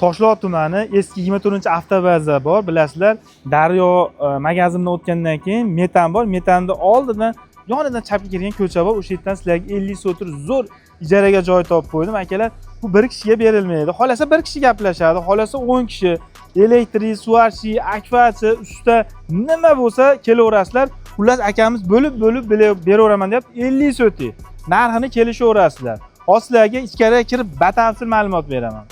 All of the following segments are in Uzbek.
Toshloq tumani eski 24-avtobaza bor, bilasizlar. Daryo magazindan o'tgandan keyin metan bor. Metanning oldidan yonidan chapga kirgan ko'cha bor. O'sha yerdan sizlarga 50 so'tir zo'r ijaraga joy topib qo'ydim. Akalar, bu bir kishiga berilmaydi. Xolasa bir kishi gaplashadi, xolasa 10 kishi. Elektrik, suvarchi, akvachi, usta nima bo'lsa kelaverasizlar. Xullas akamiz bo'lib beraveraman deb 50 so'tik. Narxini kelishaverasizlar. Hozir sizlarga ichkariga kirib batafsil ma'lumot beraman.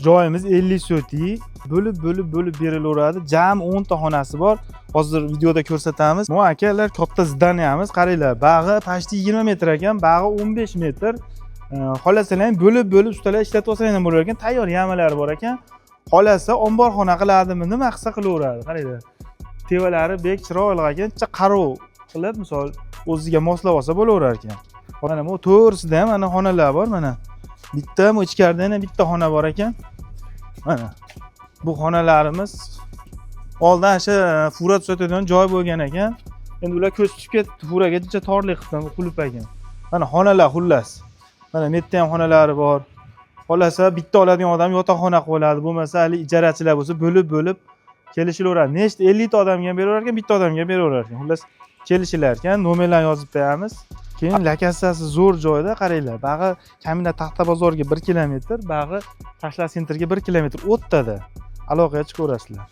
Joyimiz 50 so'tik, bo'lib berilaveradi. Jami 10 ta xonasi bor. Hozir videoda ko'rsatamiz. Bu akalar katta zdaniyamiz, qaranglar. Bag'i pashti 20 metr ekan, bag'i 15 metr. Xohlasalar bo'lib ustalar ishlatib olsalar ham bo'lar ekan. Tayyor yamalari bor ekan. Xolasa omborxona qiladimi, nima qilsa qilaveradi. Qaranglar. Tevalari bek chiroyli ekan, qarov qilib, misol o'ziga moslab olsa bo'laverar ekan. Mana bu to'g'risida ham mana xonalar bor, mana. Bitta bu ichkarida yana bitta xona bor ekan. Mana. Bu xonalarimiz oldin o'sha fura tuzatadigan joy bo'lgan ekan. Endi ular ko'z tushib ketdi, furaga juda torlik qilib qulib ekan. Mana xonalar xullas. Mana bu yerda ham xonalari bor. Xolasa bitta oladigan odam yotoqxona qilib oladi, bo'lmasa hali ijarachilar bo'lsa bo'lib kelishilaveradi. Nechta 50 ta odamga beraverar ekan, bitta odamga beraverar ekan. Xullas kelishilar ekan, nomerlarni yozib qo'yamiz. Keyin lokatsiyasi zo'r joyda, qaranglar. Bag'i Kamina Taxta bozorga 1 kilometr, bag'i Tashlar sentrga 1 kilometr o'ttada. Aloqaga chiqaverasizlar.